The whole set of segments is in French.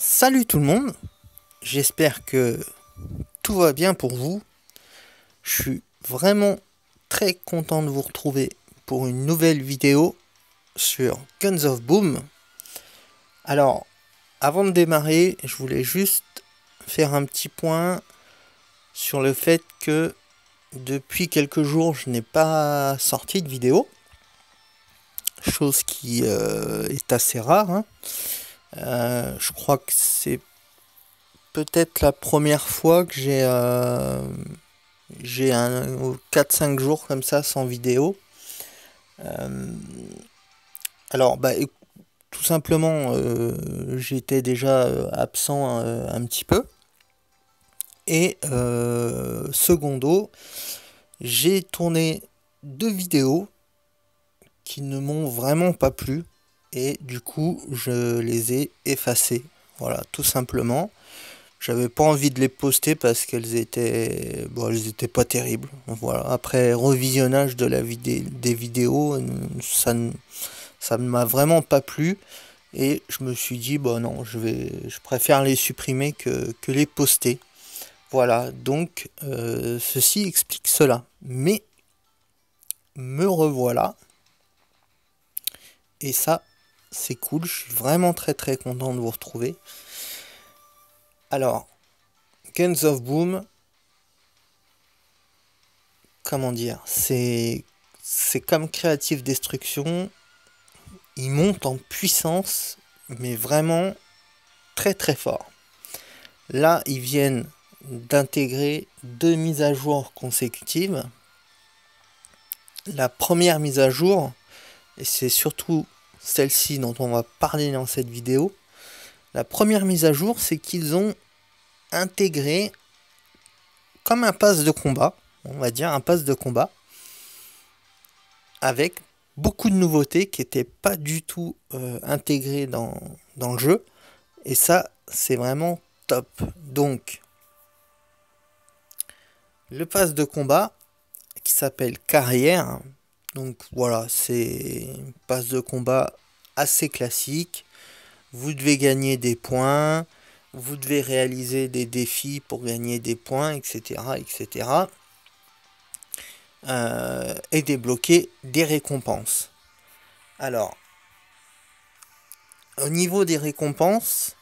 Salut tout le monde, j'espère que tout va bien pour vous. Je suis vraiment très content de vous retrouver pour une nouvelle vidéo sur Guns of Boom. Alors, avant de démarrer, je voulais juste faire un petit point sur le fait que depuis quelques jours, je n'ai pas sorti de vidéo. Chose qui est assez rare, hein. Je crois que c'est peut-être la première fois que j'ai un 4-5 jours comme ça sans vidéo. Euh, alors, tout simplement, j'étais déjà absent un petit peu. Et secondo, j'ai tourné 2 vidéos qui ne m'ont vraiment pas plu. Et du coup, je les ai effacées. Voilà, tout simplement. J'avais pas envie de les poster parce elles étaient pas terribles. Voilà. Après revisionnage des vidéos, ça ne m'a vraiment pas plu. Et je me suis dit, bon non, je préfère les supprimer que les poster. Voilà, donc ceci explique cela. Mais me revoilà. Et ça, c'est cool. Je suis vraiment très très content de vous retrouver. Alors, Guns of Boom, comment dire, c'est comme Creative Destruction, ils montent en puissance, mais vraiment très très fort. Là, ils viennent d'intégrer 2 mises à jour consécutives. La première mise à jour, et c'est surtout celle-ci dont on va parler dans cette vidéo, la première mise à jour, c'est qu'ils ont intégré comme un pass de combat, on va dire un pass de combat, avec beaucoup de nouveautés qui n'étaient pas du tout intégrées dans le jeu. Et ça, c'est vraiment top. Donc, le pass de combat qui s'appelle Carrière. Donc voilà, c'est un pass de combat assez classique. Vous devez gagner des points. Vous devez réaliser des défis pour gagner des points, etc. etc. Et débloquer des récompenses. Alors, au niveau des récompenses,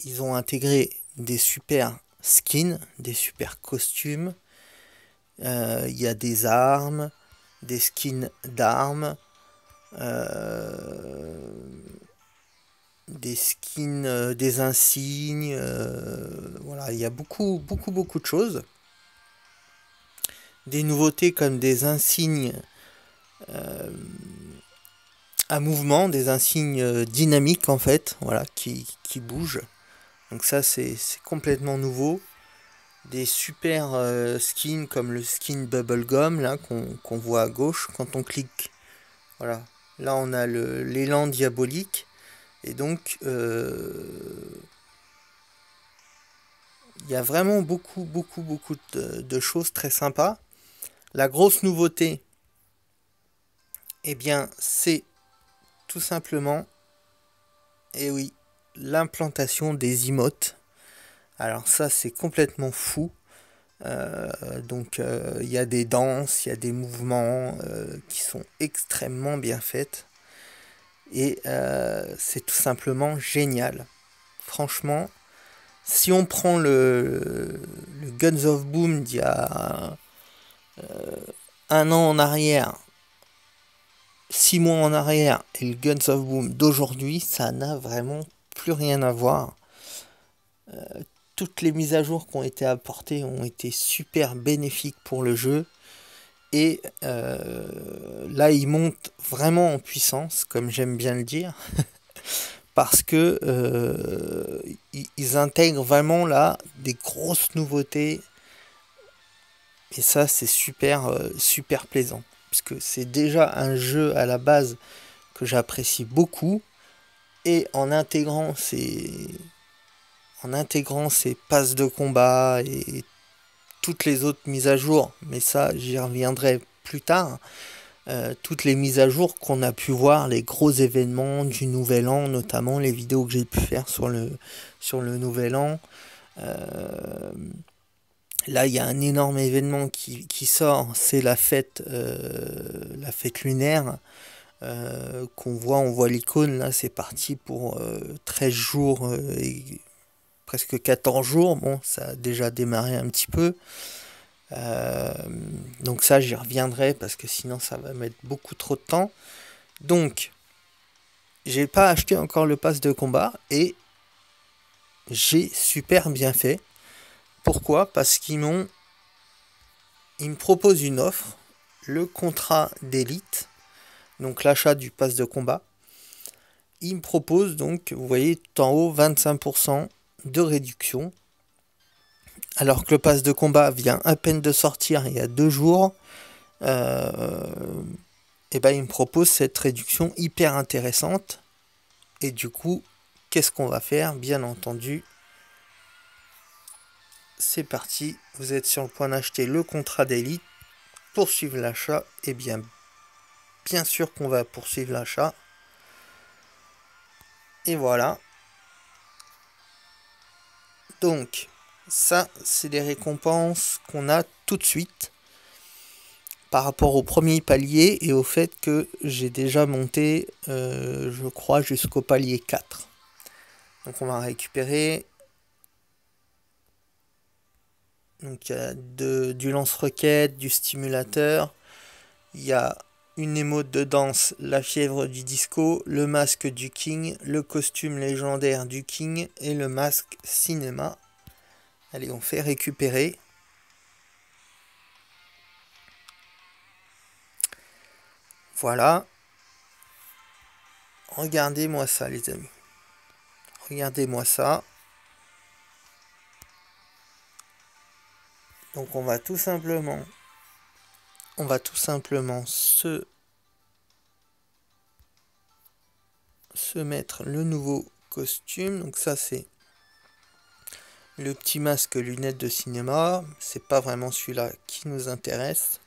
ils ont intégré des super skins, des super costumes. Il y a des armes, des skins d'armes, des skins, des insignes. Voilà, il y a beaucoup de choses. Des nouveautés comme des insignes à mouvement, des insignes dynamiques en fait, voilà, qui bougent. Donc ça c'est complètement nouveau. Des super skins comme le skin Bubblegum là qu'on voit à gauche quand on clique. Voilà. Là on a l'élan diabolique. Et donc il y a vraiment beaucoup de choses très sympas. La grosse nouveauté, eh bien, c'est tout simplement, et oui, l'implantation des emotes. Alors ça c'est complètement fou. Donc il y a des danses, il y a des mouvements qui sont extrêmement bien faits. Et c'est tout simplement génial. Franchement, si on prend le Guns of Boom d'il y a 1 an en arrière, 6 mois en arrière, et le Guns of Boom d'aujourd'hui, ça n'a vraiment plus rien à voir. Toutes les mises à jour qui ont été apportées ont été super bénéfiques pour le jeu. Et là, ils montent vraiment en puissance, comme j'aime bien le dire, parce que ils intègrent vraiment là des grosses nouveautés. Et ça, c'est super plaisant, puisque c'est déjà un jeu à la base que j'apprécie beaucoup. Et en intégrant ces passes de combat et toutes les autres mises à jour, mais ça j'y reviendrai plus tard, toutes les mises à jour qu'on a pu voir, les gros événements du Nouvel An, notamment les vidéos que j'ai pu faire sur le Nouvel An. Là, il y a un énorme événement qui sort, c'est la fête lunaire qu'on voit. On voit l'icône, là, c'est parti pour 13 jours et presque 14 jours. Bon, ça a déjà démarré un petit peu. Donc ça, j'y reviendrai parce que sinon, ça va mettre beaucoup trop de temps. Donc, j'ai pas acheté encore le pass de combat et j'ai super bien fait. Pourquoi? Parce ils me proposent une offre, le contrat d'élite, donc l'achat du pass de combat. Ils me proposent donc, vous voyez tout en haut, 25% de réduction. Alors que le pass de combat vient à peine de sortir il y a 2 jours. Et ben ils me proposent cette réduction hyper intéressante. Et du coup, qu'est-ce qu'on va faire? Bien entendu, c'est parti, vous êtes sur le point d'acheter le contrat d'élite, poursuivre l'achat, et bien sûr qu'on va poursuivre l'achat. Et voilà. Donc, ça, c'est les récompenses qu'on a tout de suite par rapport au premier palier et au fait que j'ai déjà monté, je crois, jusqu'au palier 4. Donc on va récupérer. Donc il y a du lance-roquette, du stimulateur. Il y a une émote de danse, la fièvre du disco, le masque du King, le costume légendaire du King et le masque cinéma. Allez, on fait récupérer. Voilà. Regardez-moi ça, les amis. Regardez-moi ça. Donc on va tout simplement se mettre le nouveau costume. Donc ça c'est le petit masque lunettes de cinéma. C'est pas vraiment celui-là qui nous intéresse.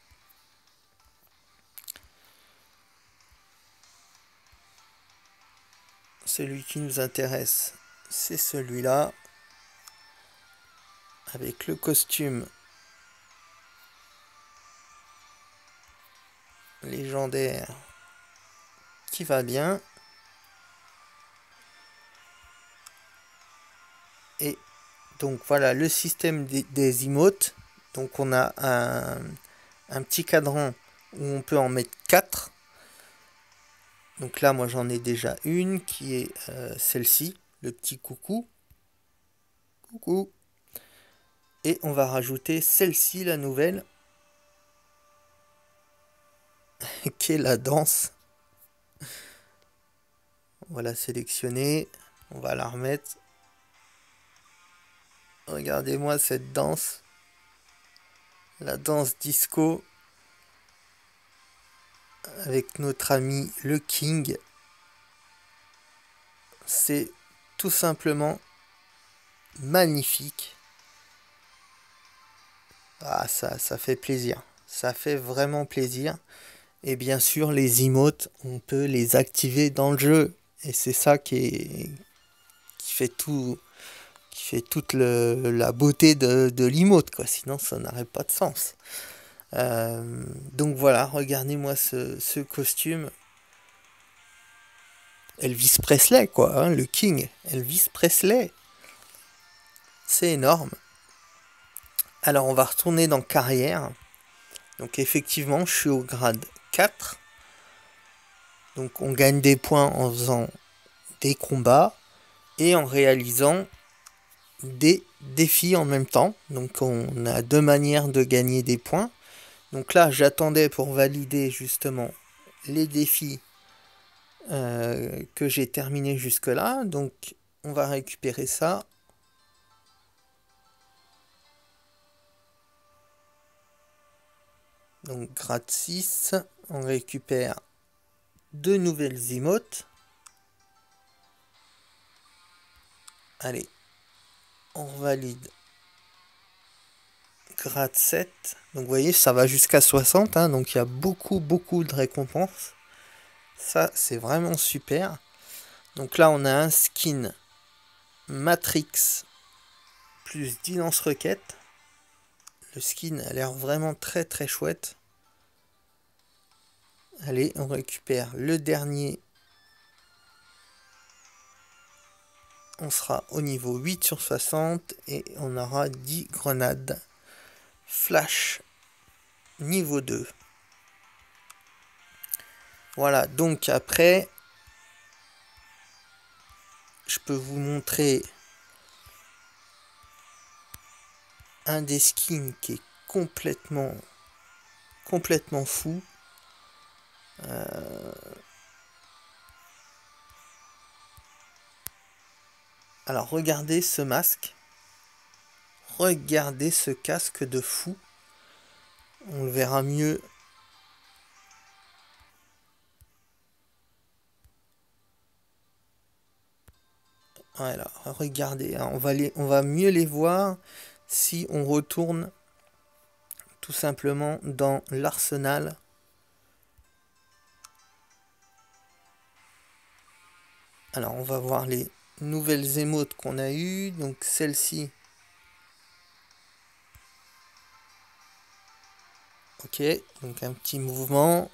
Celui qui nous intéresse, c'est celui-là. Avec le costume légendaire qui va bien. Et donc voilà le système des emotes. Donc on a un petit cadran où on peut en mettre 4. Donc là moi j'en ai déjà une qui est celle-ci, le petit coucou. Coucou. Et on va rajouter celle-ci, la nouvelle, qui est la danse. On va la sélectionner, on va la remettre. Regardez-moi cette danse. La danse disco avec notre ami le King. C'est tout simplement magnifique. Ah, ça fait plaisir. Ça fait vraiment plaisir. Et bien sûr, les emotes, on peut les activer dans le jeu. Et c'est ça qui fait toute la beauté de l'emote, quoi. Sinon, ça n'aurait pas de sens. Donc voilà, regardez-moi ce costume. Elvis Presley, quoi, hein, le King. Elvis Presley. C'est énorme. Alors, on va retourner dans carrière. Donc, effectivement, je suis au grade 4. Donc, on gagne des points en faisant des combats et en réalisant des défis en même temps. Donc, on a 2 manières de gagner des points. Donc là, j'attendais pour valider justement les défis que j'ai terminés jusque-là. Donc, on va récupérer ça. Donc, grade 6, on récupère 2 nouvelles emotes. Allez, on valide grade 7. Donc vous voyez, ça va jusqu'à 60, hein, donc il y a beaucoup de récompenses. Ça, c'est vraiment super. Donc là, on a un skin Matrix plus 10 lance-roquettes. Le skin a l'air vraiment très chouette. Allez, on récupère le dernier. On sera au niveau 8 sur 60 et on aura 10 grenades flash niveau 2. Voilà, donc après, je peux vous montrer un des skins qui est complètement fou. Alors regardez ce masque. Regardez ce casque de fou. On le verra mieux. Voilà, regardez, hein, on va mieux les voir si on retourne tout simplement dans l'arsenal. Alors on va voir les nouvelles émotes qu'on a eues. Donc celle-ci. Ok, donc un petit mouvement.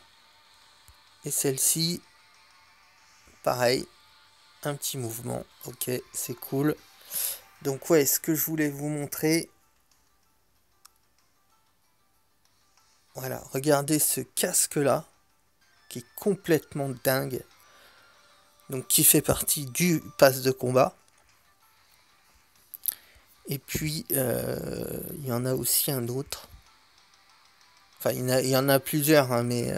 Et celle-ci, pareil, un petit mouvement. Ok, c'est cool. Donc ouais, ce que je voulais vous montrer. Voilà, regardez ce casque-là, qui est complètement dingue. Donc qui fait partie du pass de combat. Et puis, il y en a aussi un autre. Enfin, il y en a plusieurs, hein, mais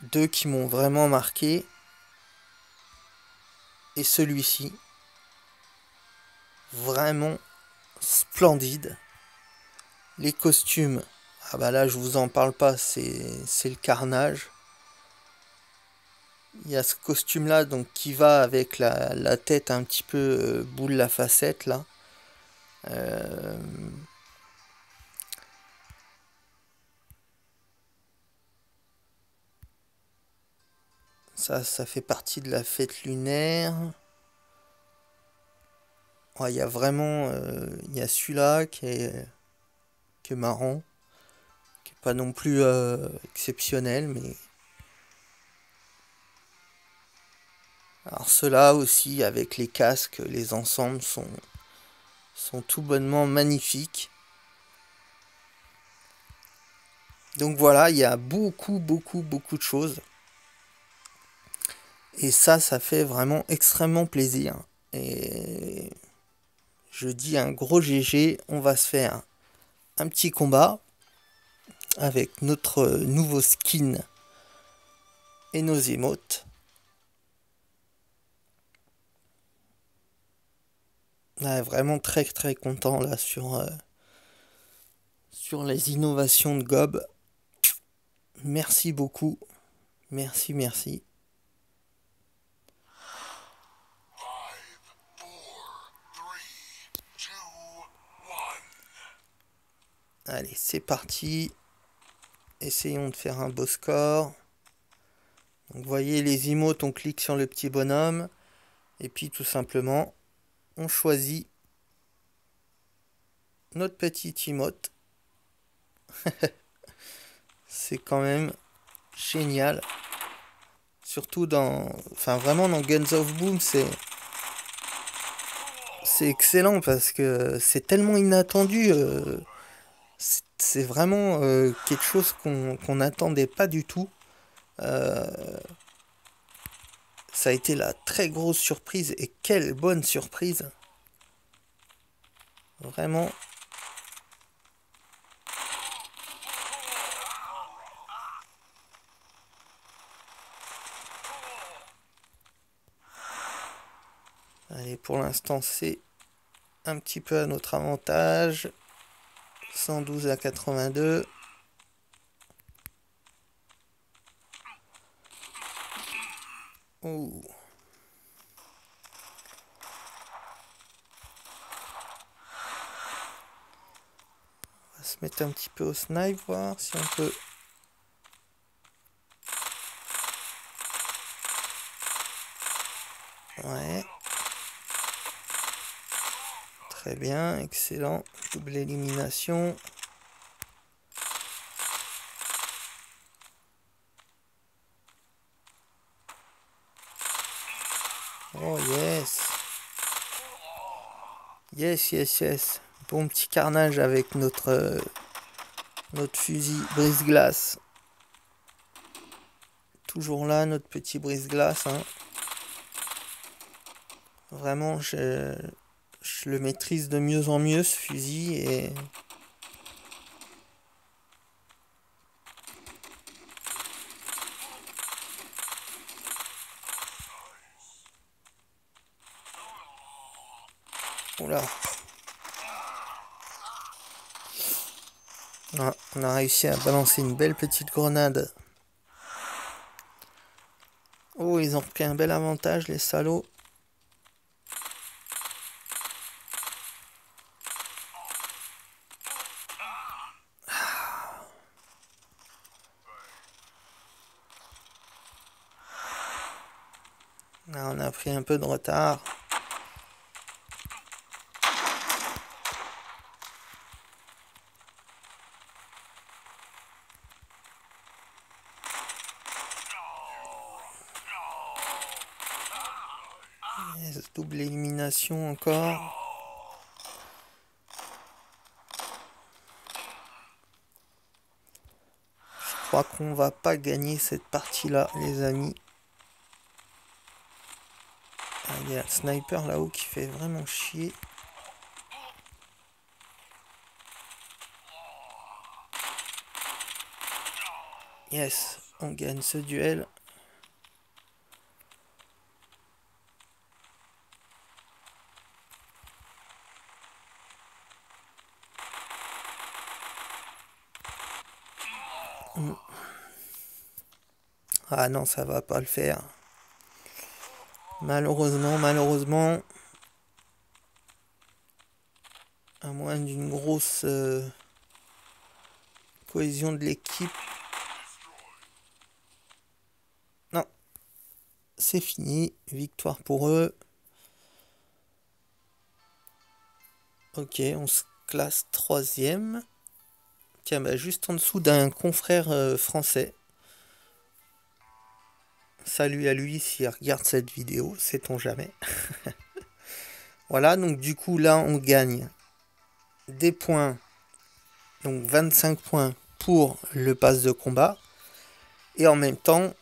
deux qui m'ont vraiment marqué. Et celui-ci, vraiment splendide. Les costumes, ah bah là, je vous en parle pas, c'est le carnage. Il y a ce costume-là, donc qui va avec la tête un petit peu boule la facette, là. Ça fait partie de la fête lunaire. Ouais, il y a vraiment... il y a celui-là qui est marrant. Qui est pas non plus exceptionnel, mais... Alors ceux-là aussi, avec les casques, les ensembles sont tout bonnement magnifiques. Donc voilà, il y a beaucoup de choses. Et ça fait vraiment extrêmement plaisir. Et je dis un gros GG, on va se faire un petit combat avec notre nouveau skin et nos émotes. Ouais, vraiment très content là sur les innovations de Gob. Merci beaucoup. Merci. Allez, c'est parti. Essayons de faire un beau score. Donc, vous voyez les emotes, on clique sur le petit bonhomme. Et puis tout simplement, on choisit notre petit emote. C'est quand même génial. Surtout enfin vraiment dans Guns of Boom, c'est excellent parce que c'est tellement inattendu. C'est vraiment quelque chose qu'on n'attendait pas du tout. Ça a été la très grosse surprise et quelle bonne surprise. Vraiment. Allez, pour l'instant, c'est un petit peu à notre avantage. 112 à 82. Ouh. mettre un petit peu au snipe, voir si on peut... Ouais. Très bien, excellent. Double élimination. Oh yes. Yes, yes, yes. Bon petit carnage avec notre fusil brise-glace. Toujours là, notre petit brise-glace. Hein. Vraiment, je le maîtrise de mieux en mieux, ce fusil. Et... Oula. Ah, on a réussi à balancer une belle petite grenade. Oh, ils ont pris un bel avantage, les salauds. Là, on a pris un peu de retard. Yes, double élimination encore. Je crois qu'on va pas gagner cette partie-là, les amis. Ah, il y a le sniper là-haut qui fait vraiment chier. Yes, on gagne ce duel. Ah non, ça va pas le faire. Malheureusement, à moins d'une grosse cohésion de l'équipe. Non, c'est fini. Victoire pour eux. Ok, on se classe 3e. Tiens, bah, juste en dessous d'un confrère français. Salut à lui s'il regarde cette vidéo, sait-on jamais. Voilà, donc du coup là on gagne des points, donc 25 points pour le pass de combat. Et en même temps,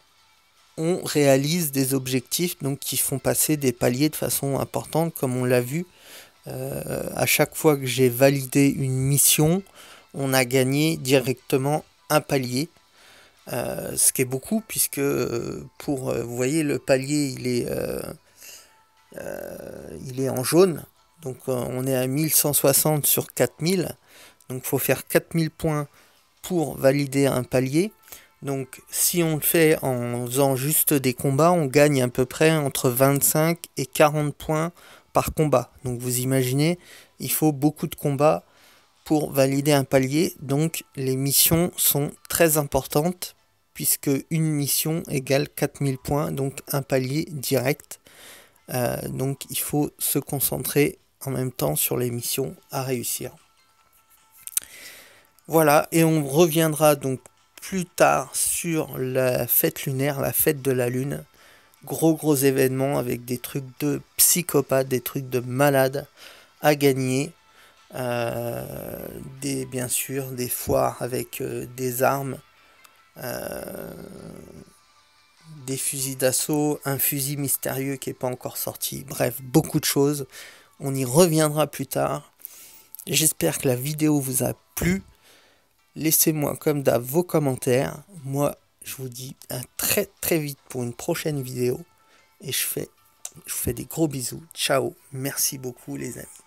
on réalise des objectifs donc, qui font passer des paliers de façon importante, comme on l'a vu. À chaque fois que j'ai validé une mission, on a gagné directement un palier. Ce qui est beaucoup, puisque vous voyez, le palier, il est en jaune. Donc on est à 1160 sur 4000. Donc il faut faire 4000 points pour valider un palier. Donc si on le fait en faisant juste des combats, on gagne à peu près entre 25 et 40 points par combat. Donc vous imaginez, il faut beaucoup de combats pour valider un palier. Donc les missions sont très importantes, puisque une mission égale 4000 points, donc un palier direct. Donc il faut se concentrer en même temps sur les missions à réussir. Voilà, et on reviendra donc plus tard sur la fête lunaire, la fête de la lune. Gros événements avec des trucs de psychopathes, des trucs de malades à gagner. Bien sûr, des foires avec des armes, des fusils d'assaut, un fusil mystérieux qui n'est pas encore sorti. Bref, beaucoup de choses. On y reviendra plus tard. J'espère que la vidéo vous a plu. Laissez-moi comme d'hab vos commentaires. Moi, je vous dis à très vite pour une prochaine vidéo. Et je vous fais des gros bisous. Ciao. Merci beaucoup les amis.